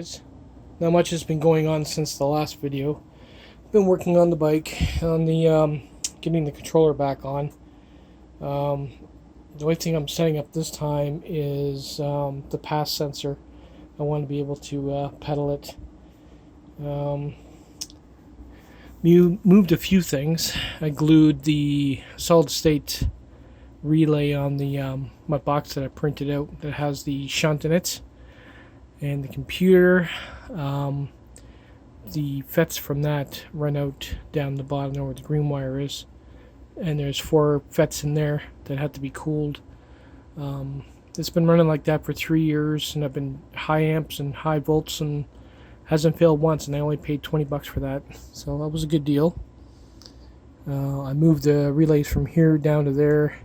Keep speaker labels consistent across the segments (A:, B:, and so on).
A: guys. Not much has been going on since the last video. Been working on the bike, on the getting the controller back on. The only thing I'm setting up this time is the pass sensor. I want to be able to pedal it. Moved a few things. I glued the solid state relay on the my box that I printed out that has the shunt in it, and the computer. The FETs from that run out down the bottom there where the green wire is, and there's 4 FETs in there that have to be cooled. It's been running like that for 3 years, and I've been high amps and high volts and hasn't failed once, and I only paid $20 for that, so that was a good deal. I moved the relays from here down to there.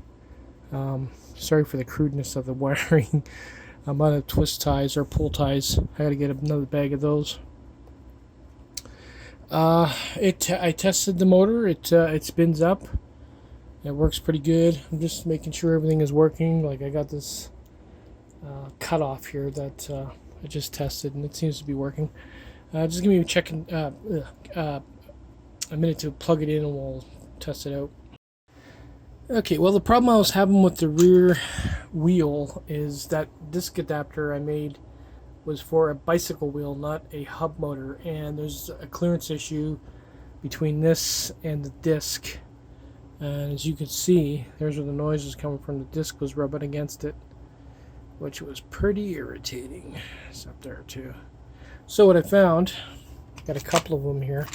A: Sorry for the crudeness of the wiring. I'm out of twist ties or pull ties. I gotta get another bag of those. I tested the motor. It spins up. It works pretty good. I'm just making sure everything is working. Like, I got this cut off here that I just tested, and it seems to be working. Just give me a minute to plug it in, and we'll test it out. Okay, well, the problem I was having with the rear wheel is that disc adapter I made was for a bicycle wheel, not a hub motor, and there's a clearance issue between this and the disc. And as you can see, there's where the noise is coming from. The disc was rubbing against it, which was pretty irritating. It's up there too. So what I found, got a couple of them here.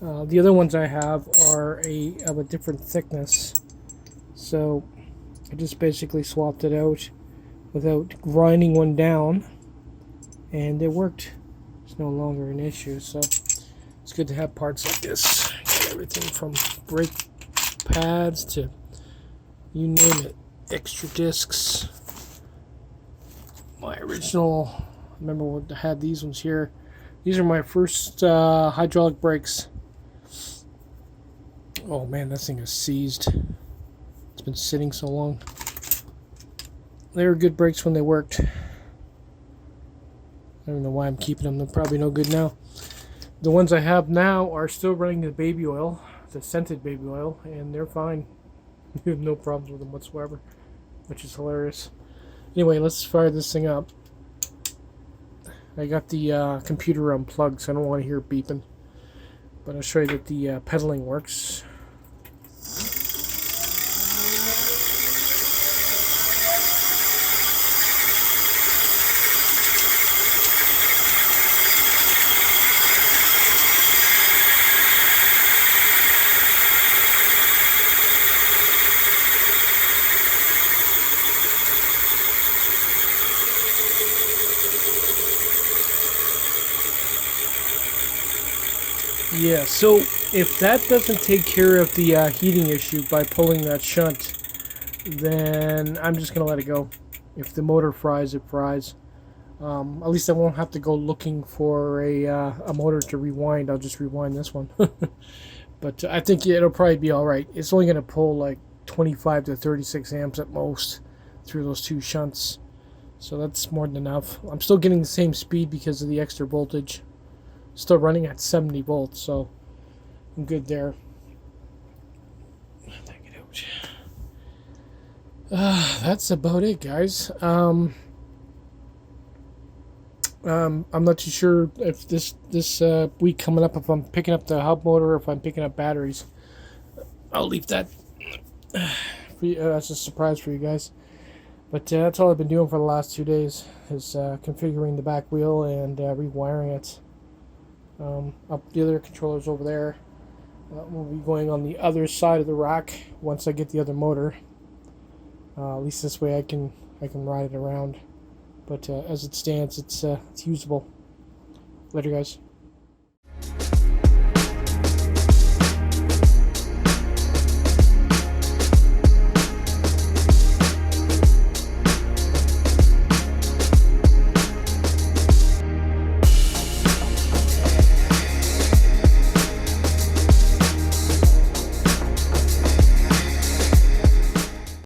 A: The other ones I have are of a different thickness. So I just basically swapped it out without grinding one down, and it worked. It's no longer an issue, so it's good to have parts like this. Got everything from brake pads to you name it, extra discs. My original, remember what I had these ones here. These are my first hydraulic brakes. Oh man, that thing is seized. It's been sitting so long. They were good brakes when they worked. I don't know why I'm keeping them. They're probably no good now. The ones I have now are still running the baby oil, the scented baby oil, and they're fine. We have no problems with them whatsoever, which is hilarious. Anyway, let's fire this thing up. I got the computer unplugged, so I don't want to hear it beeping. But I'll show you that the pedaling works. Yeah, so if that doesn't take care of the heating issue by pulling that shunt, then I'm just going to let it go. If the motor fries, it fries. At least I won't have to go looking for a motor to rewind. I'll just rewind this one. But I think it'll probably be alright. It's only going to pull like 25 to 36 amps at most through those 2 shunts. So that's more than enough. I'm still getting the same speed because of the extra voltage. Still running at 70 volts, so I'm good there. That's about it, guys. I'm not too sure if this week coming up, if I'm picking up the hub motor or if I'm picking up batteries. I'll leave that for you, as a surprise for you guys. But that's all I've been doing for the last 2 days, is configuring the back wheel and rewiring it. Up the other controllers over there. We'll be going on the other side of the rack once I get the other motor. At least this way I can ride it around. But as it stands, it's usable. Later, guys.